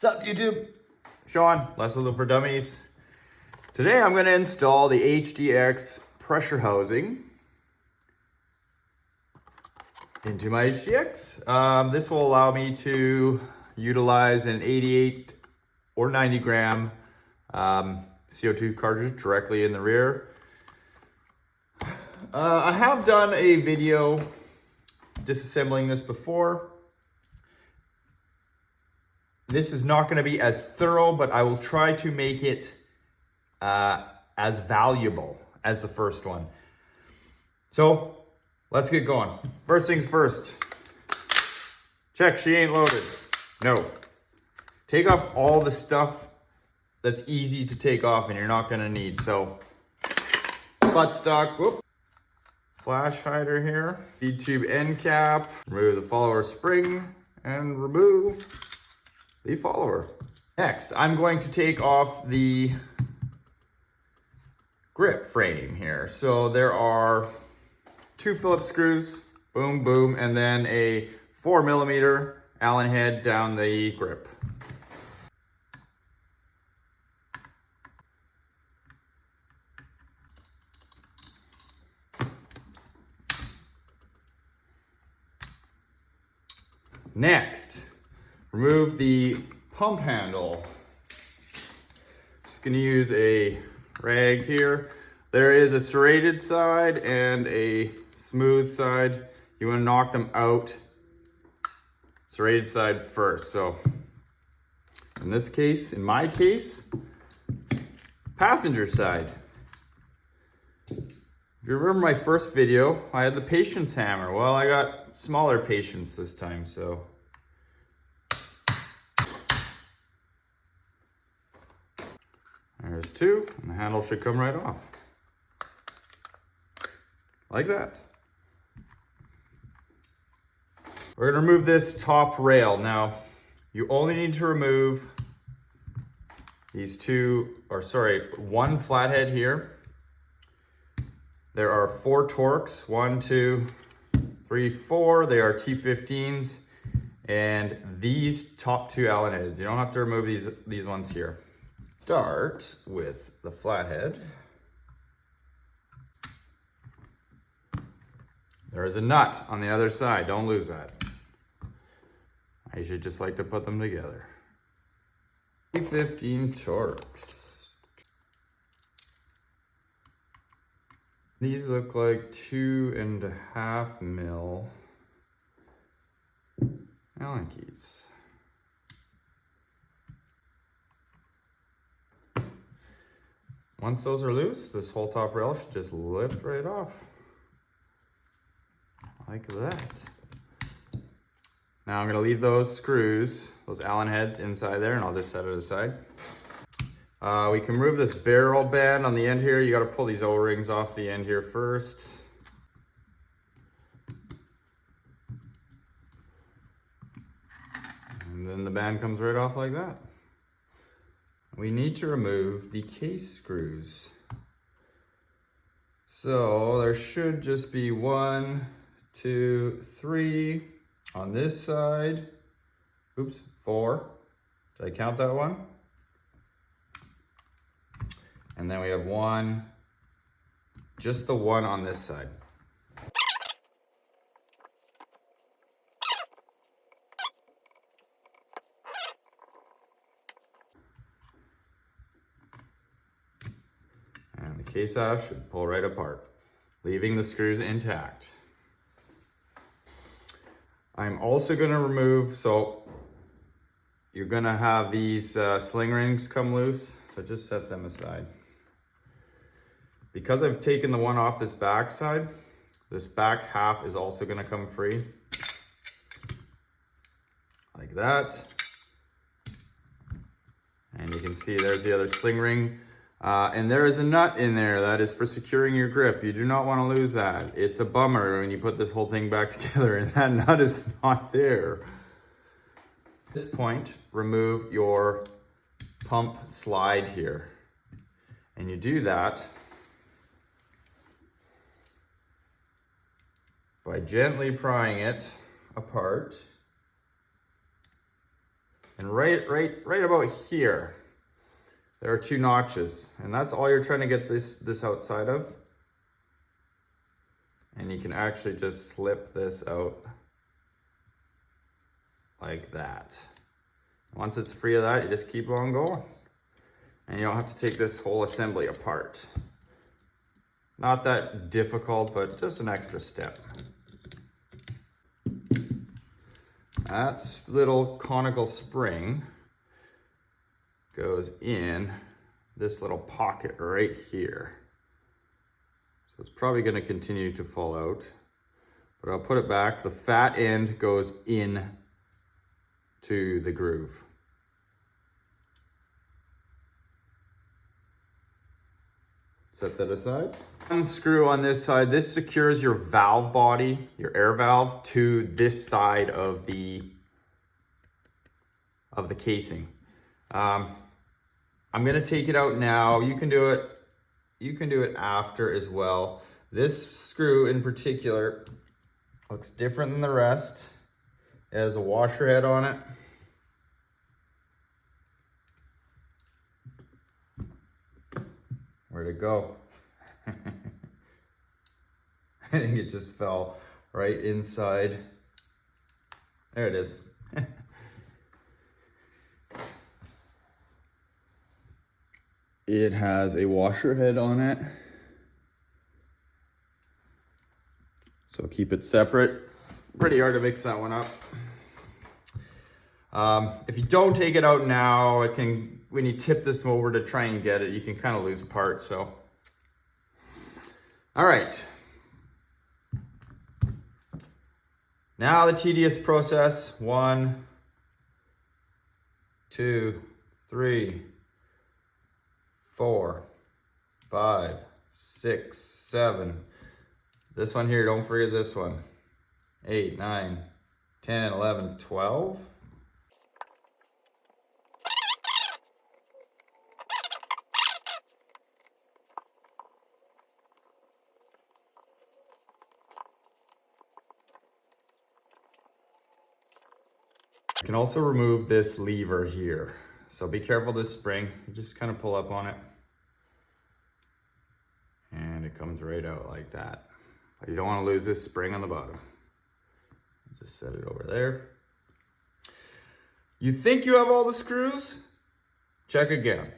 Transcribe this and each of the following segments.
What's up, YouTube? Sean, Less for Dummies. Today I'm going to install the HDX pressure housing into my HDX. This will allow me to utilize an 88 or 90 gram CO2 cartridge directly in the rear. I have done a video disassembling this before. This is not going to be as thorough, but I will try to make it as valuable as the first one. So let's get going. First things first. Check, she ain't loaded. No. Take off all the stuff that's easy to take off and you're not going to need. So buttstock, whoop. Flash hider here. Feed tube end cap. Remove the follower spring and remove the follower. Next, I'm going to take off the grip frame here. So there are 2 Phillips screws, boom, boom, and then a 4mm Allen head down the grip. Next, remove the pump handle. Just gonna use a rag here. There is a serrated side and a smooth side. You wanna knock them out. Serrated side first. So in this case, in my case, passenger side. If you remember my first video, I had the patience hammer. Well, I got smaller patience this time, so. There's 2, and the handle should come right off. Like that. We're gonna remove this top rail. Now, you only need to remove these 1 flathead here. There are 4 Torx, 1, 2, 3, 4. They are T15s, and these top 2 Allen heads. You don't have to remove these ones here. Start with the flathead. There is a nut on the other side. Don't lose that. I usually just like to put them together. T15 Torx. These look like 2.5 mil Allen keys. Once those are loose, this whole top rail should just lift right off. Like that. Now I'm gonna leave those screws, those Allen heads inside there, and I'll just set it aside. We can remove this barrel band on the end here. You gotta pull these O-rings off the end here first. And then the band comes right off like that. We need to remove the case screws. So there should just be 1, 2, 3 on this side. Oops, 4. Did I count that one? And then we have 1, just the 1 on this side. And the case ash should pull right apart, leaving the screws intact. I'm also gonna remove, so you're gonna have these sling rings come loose, so just set them aside. Because I've taken the one off this back side, this back half is also gonna come free. Like that. And you can see there's the other sling ring. And there is a nut in there that is for securing your grip. You do not want to lose that. It's a bummer when you put this whole thing back together and that nut is not there. At this point, remove your pump slide here. And you do that by gently prying it apart And right about here, there are 2 notches, and that's all you're trying to get this outside of. And you can actually just slip this out like that. Once it's free of that, you just keep on going. And you don't have to take this whole assembly apart. Not that difficult, but just an extra step. That little conical spring goes in this little pocket right here. So it's probably going to continue to fall out, but I'll put it back. The fat end goes in to the groove. Set that aside. One screw on this side. This secures your valve body, your air valve, to this side of the casing. I'm going to take it out now. You can do it after as well. This screw in particular looks different than the rest. It has a washer head on it. Where'd it go? I think it just fell right inside. There it is. It has a washer head on it. So keep it separate. Pretty hard to mix that one up. If you don't take it out now, when you tip this over to try and get it, you can kind of lose parts. So, all right. Now the tedious process. 1, 2, 3, 4, 5, 6, 7. This one here, don't forget this one. 8, 9, 10, 11, 12. You can also remove this lever here. So be careful of this spring. You just kind of pull up on it. And it comes right out like that. But you don't want to lose this spring on the bottom. Just set it over there. You think you have all the screws? Check again.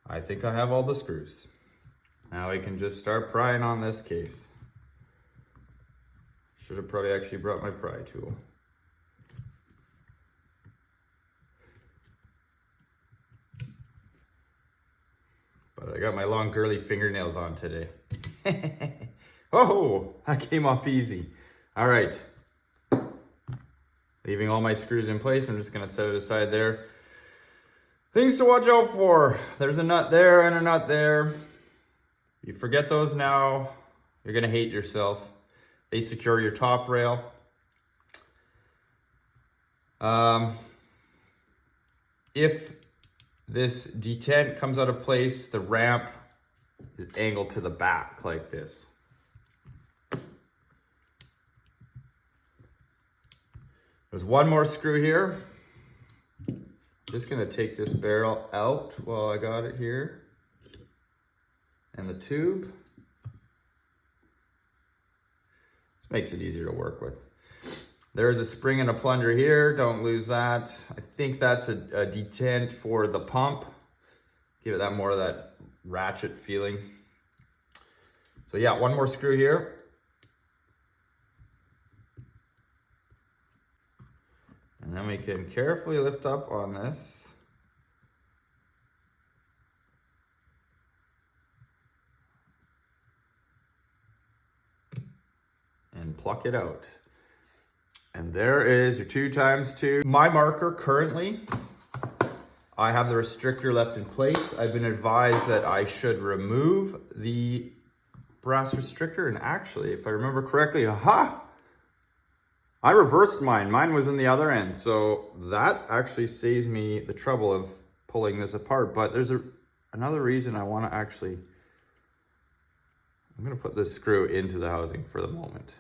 I think I have all the screws. Now we can just start prying on this case. Should have probably actually brought my pry tool. But I got my long curly fingernails on today. Oh, that came off easy. All right. Leaving all my screws in place, I'm just gonna set it aside there. Things to watch out for. There's a nut there and a nut there. You forget those now, you're gonna hate yourself. They secure your top rail. If this detent comes out of place, the ramp is angled to the back like this. There's one more screw here. Just gonna take this barrel out while I got it here. And the tube. This makes it easier to work with. There's a spring and a plunger here, don't lose that. I think that's a detent for the pump. Give it that more of that ratchet feeling. So yeah, one more screw here. And then we can carefully lift up on this. And pluck it out. And there is your 2x2. My marker currently, I have the restrictor left in place. I've been advised that I should remove the brass restrictor. And actually, if I remember correctly, aha! I reversed mine. Mine was in the other end. So that actually saves me the trouble of pulling this apart. But there's another reason I want to actually I'm gonna put this screw into the housing for the moment.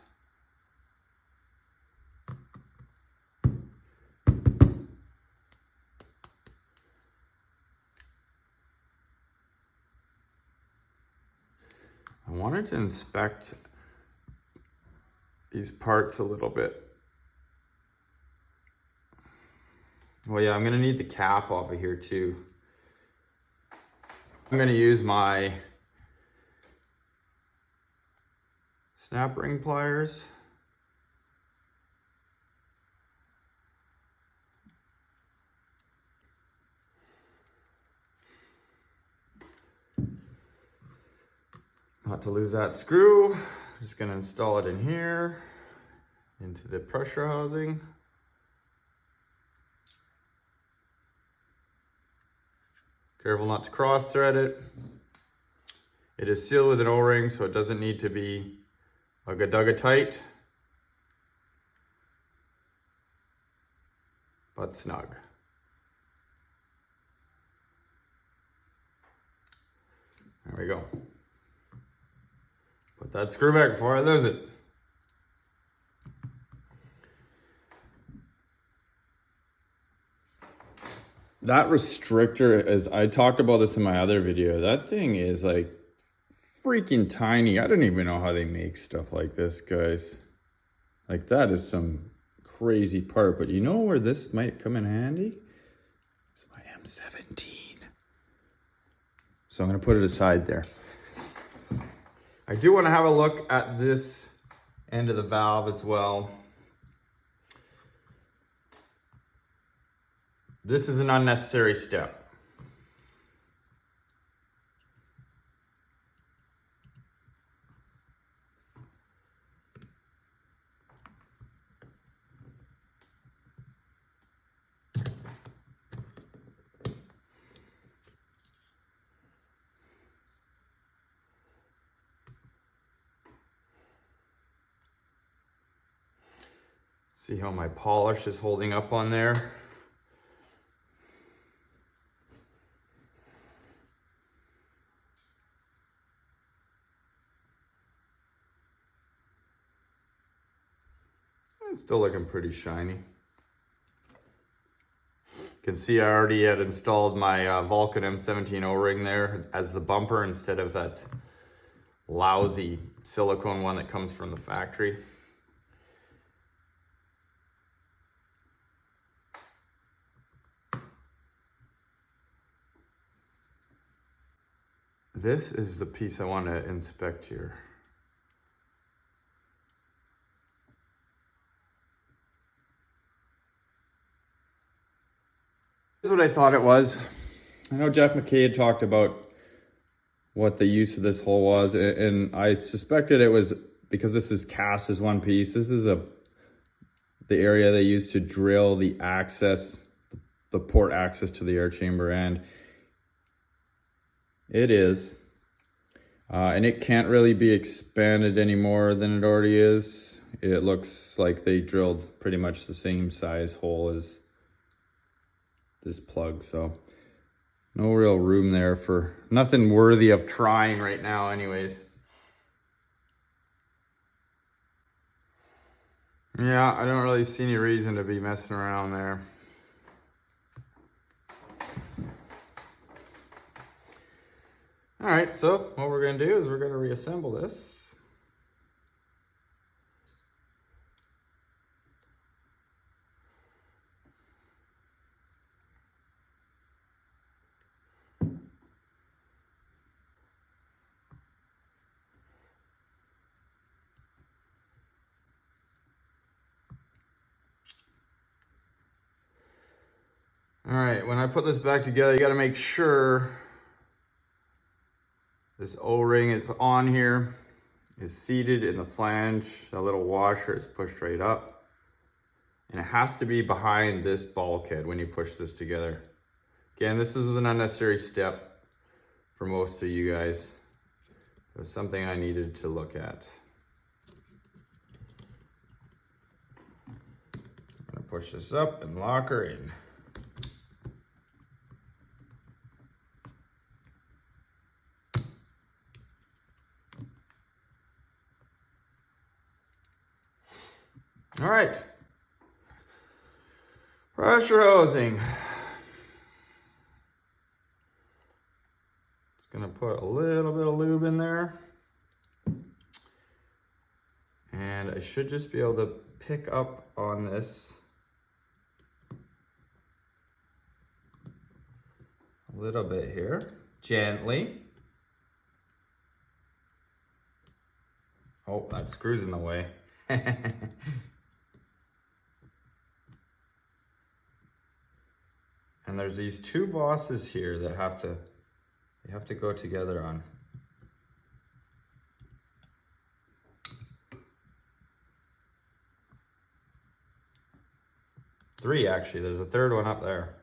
I wanted to inspect these parts a little bit. Well, yeah, I'm gonna need the cap off of here too. I'm gonna use my snap ring pliers. Not to lose that screw, just gonna install it in here, into the pressure housing. Careful not to cross thread it. It is sealed with an O-ring, so it doesn't need to be ugga-dugga tight, but snug. There we go. Put that screw back before I lose it. That restrictor, as I talked about this in my other video, that thing is like freaking tiny. I don't even know how they make stuff like this, guys. Like, that is some crazy part, but you know where this might come in handy? It's my M17. So I'm gonna put it aside there. I do want to have a look at this end of the valve as well. This is an unnecessary step. See how my polish is holding up on there? It's still looking pretty shiny. You can see I already had installed my Vulcan M17 O-ring there as the bumper instead of that lousy silicone one that comes from the factory. This is the piece I want to inspect here. This is what I thought it was. I know Jeff McKay had talked about what the use of this hole was, and I suspected it was because this is cast as one piece. This is the area they used to drill the access, the port access to the air chamber, and it is. And it can't really be expanded any more than it already is. It looks like they drilled pretty much the same size hole as this plug, so no real room there for nothing worthy of trying right now anyways. Yeah, I don't really see any reason to be messing around there. All right, so what we're gonna do is we're gonna reassemble this. All right, when I put this back together, you gotta make sure this O-ring is on here, is seated in the flange. The little washer is pushed right up. And it has to be behind this bulkhead when you push this together. Again, this is an unnecessary step for most of you guys. It was something I needed to look at. I'm gonna push this up and lock her in. All right. Pressure hosing. Just gonna put a little bit of lube in there. And I should just be able to pick up on this a little bit here, gently. Oh, that screw's in the way. And there's these two bosses here that have to go together on. Three, actually. There's a third one up there.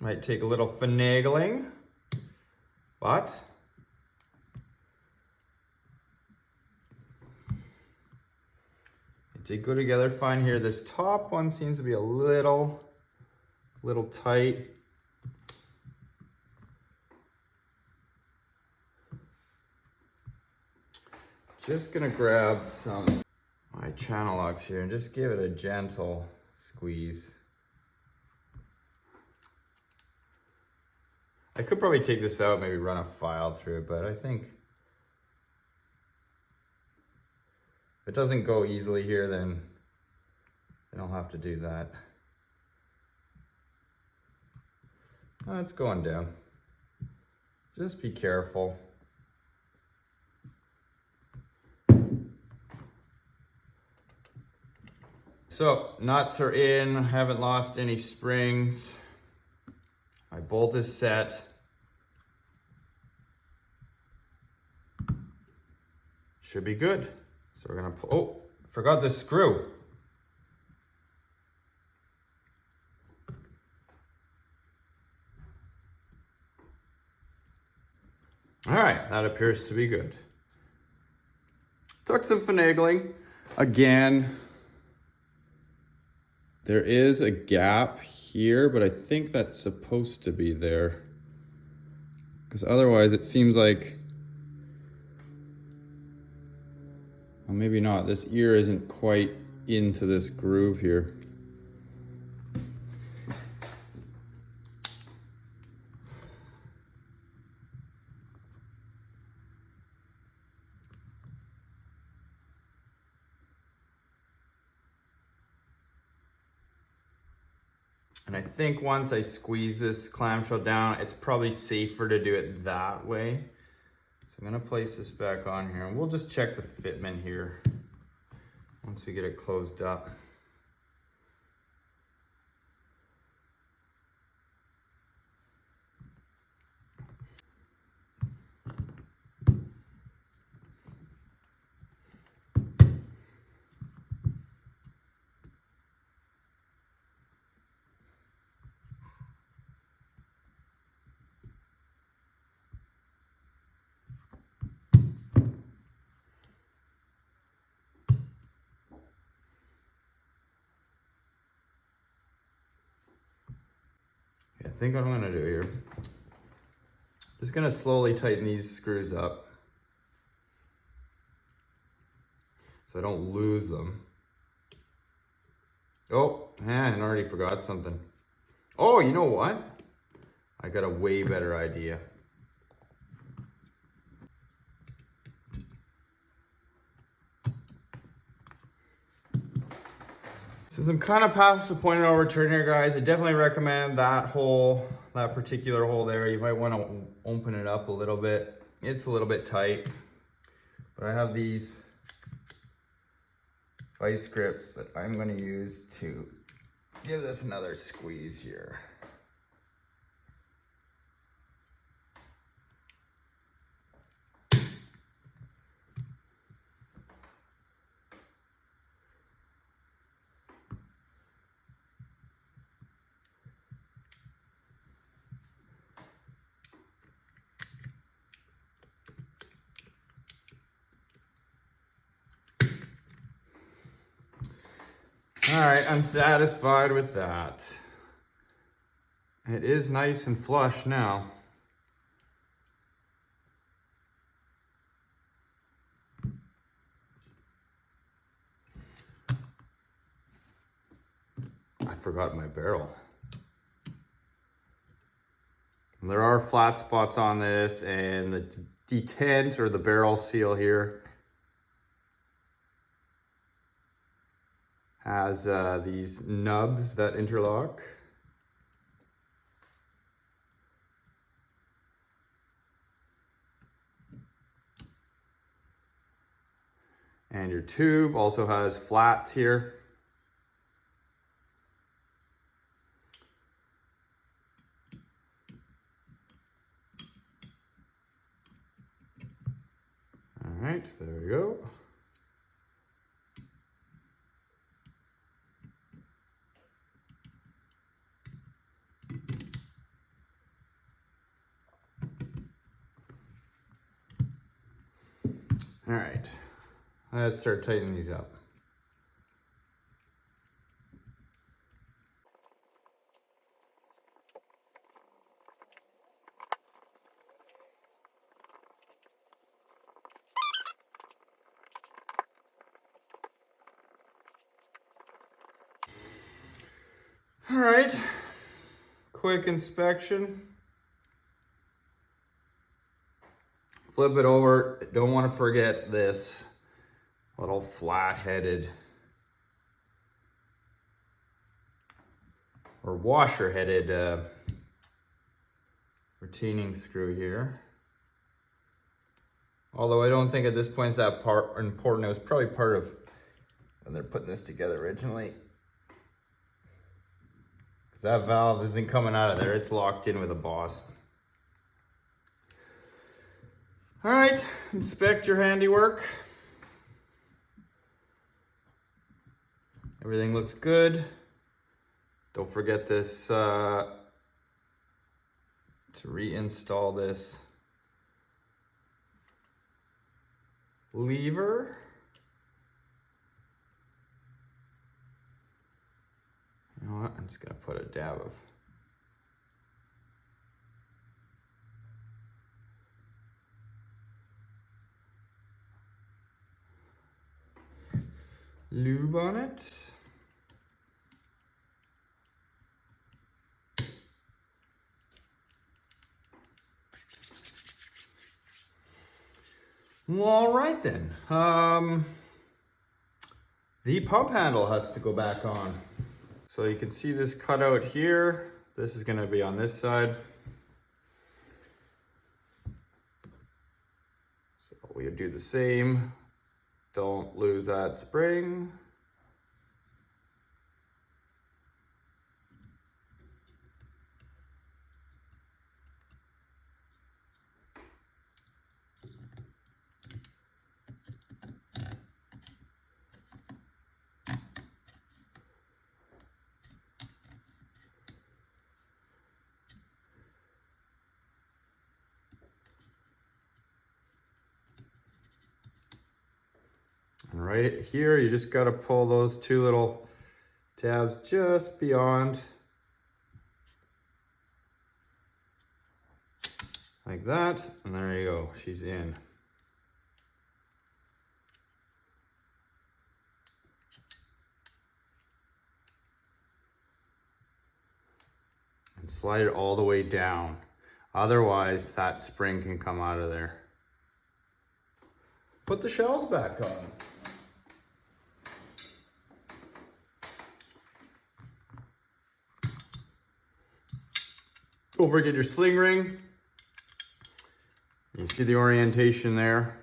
Might take a little finagling, but it did go together fine here. This top one seems to be a little tight. Just gonna grab my channel locks here and just give it a gentle squeeze. I could probably take this out, maybe run a file through it, but I think if it doesn't go easily here, then I'll have to do that. Oh, it's going down. Just be careful. So, nuts are in, haven't lost any springs. My bolt is set. Should be good. So we're gonna pull, oh, forgot the screw. All right, that appears to be good. Took some finagling. Again, there is a gap here, but I think that's supposed to be there. Because otherwise it seems like, well, maybe not. This ear isn't quite into this groove here. And I think once I squeeze this clamshell down, it's probably safer to do it that way. So I'm gonna place this back on here and we'll just check the fitment here once we get it closed up. I think what I'm gonna do here, just gonna slowly tighten these screws up so I don't lose them. Oh, I already forgot something. Oh, you know what? I got a way better idea. Since I'm kind of past the point of no return here, guys, I definitely recommend that particular hole there. You might want to open it up a little bit. It's a little bit tight, but I have these vice grips that I'm going to use to give this another squeeze here. All right, I'm satisfied with that. It is nice and flush now. I forgot my barrel. And there are flat spots on this, and the detent or the barrel seal here has these nubs that interlock. And your tube also has flats here. All right, there we go. All right, let's start tightening these up. All right, quick inspection. Flip it over. Don't want to forget this little flat-headed or washer-headed retaining screw here. Although I don't think at this point it's that important. It was probably part of when they're putting this together originally. Because that valve isn't coming out of there. It's locked in with a boss. All right, inspect your handiwork. Everything looks good. Don't forget this, to reinstall this lever. You know what, I'm just gonna put a dab of lube on it. Well, all right then. The pump handle has to go back on. So you can see this cutout here. This is gonna be on this side. So we do the same. Don't lose that spring. And right here, you just gotta pull those two little tabs just beyond. Like that, and there you go, she's in. And slide it all the way down. Otherwise, that spring can come out of there. Put the shells back on. Don't forget your sling ring. You see the orientation there.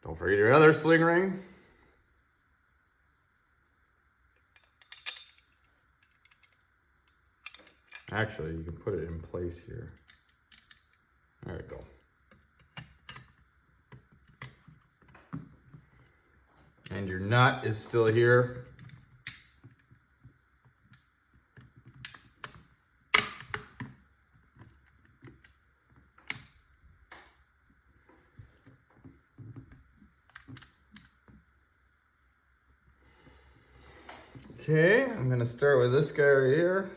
Don't forget your other sling ring. Actually, you can put it in place here. There we go. And your nut is still here. Okay, I'm gonna start with this guy right here.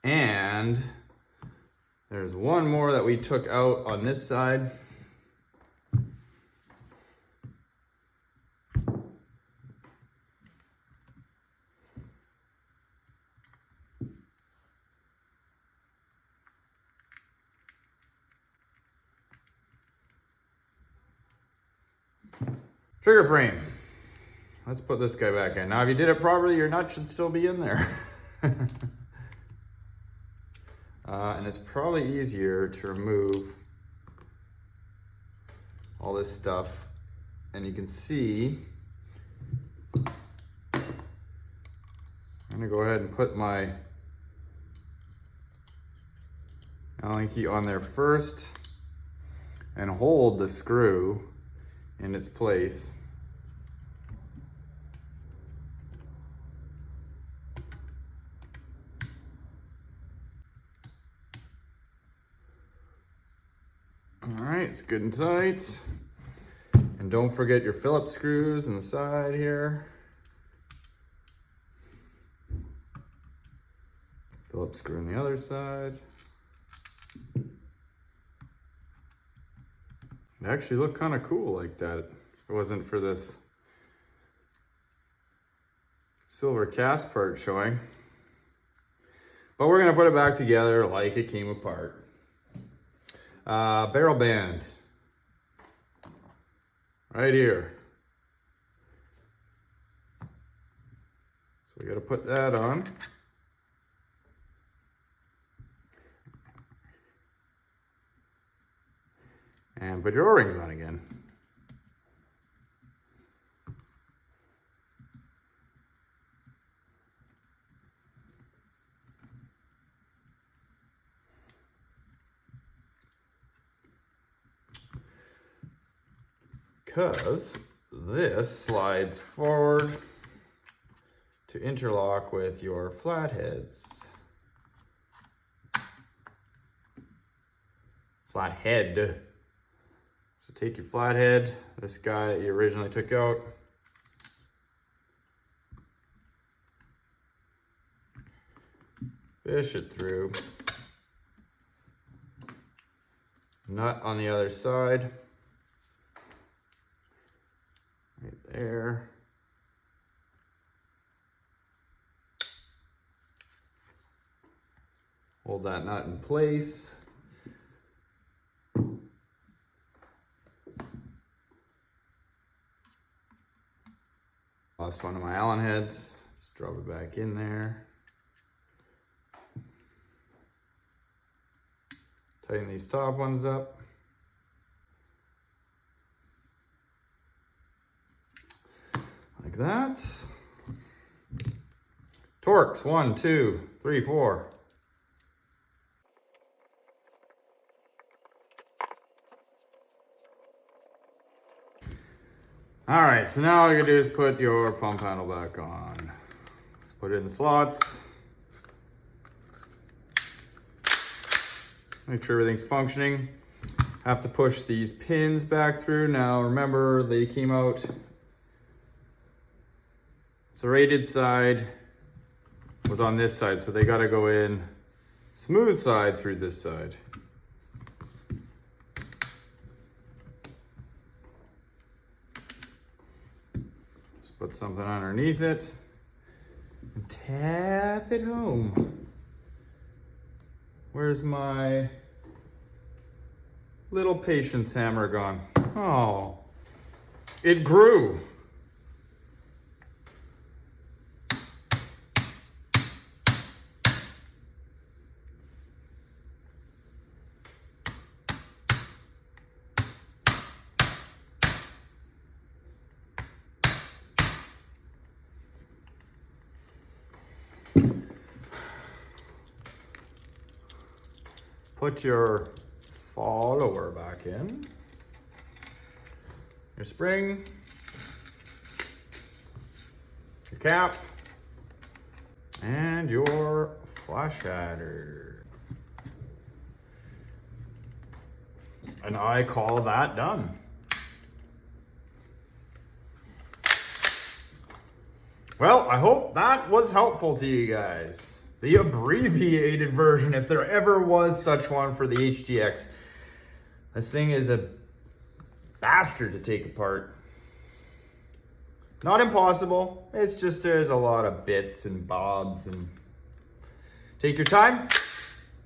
And there's one more that we took out on this side. Trigger frame. Let's put this guy back in. Now, if you did it properly, your nut should still be in there. And it's probably easier to remove all this stuff. And you can see, I'm gonna go ahead and put my Allen key on there first and hold the screw in its place. All right, it's good and tight. And don't forget your Phillips screws on the side here. Phillips screw on the other side. It actually looked kind of cool like that if it wasn't for this silver cast part showing. But we're gonna put it back together like it came apart. Barrel band, right here. So we gotta put that on. And put your O-rings on again. Because this slides forward to interlock with your flatheads. Flathead. So take your flathead, this guy that you originally took out. Fish it through. Nut on the other side. Right there. Hold that nut in place. Lost one of my Allen heads. Just drop it back in there. Tighten these top ones up. Like that. Torques, 1, 2, 3, 4. All right, so now all you're gonna do is put your pump handle back on. Put it in the slots. Make sure everything's functioning. Have to push these pins back through. Now remember, they came out, serrated side was on this side, so they gotta go in smooth side through this side. Just put something underneath it and tap it home. Where's my little patience hammer gone? Oh, it grew. put your follower back in. Your spring. Your cap. And your flash header. And I call that done. Well, I hope that was helpful to you guys. The abbreviated version, if there ever was such one for the HDX. This thing is a bastard to take apart. Not impossible, it's just there's a lot of bits and bobs and take your time,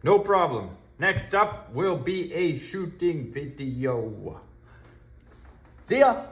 no problem. Next up will be a shooting video. See ya!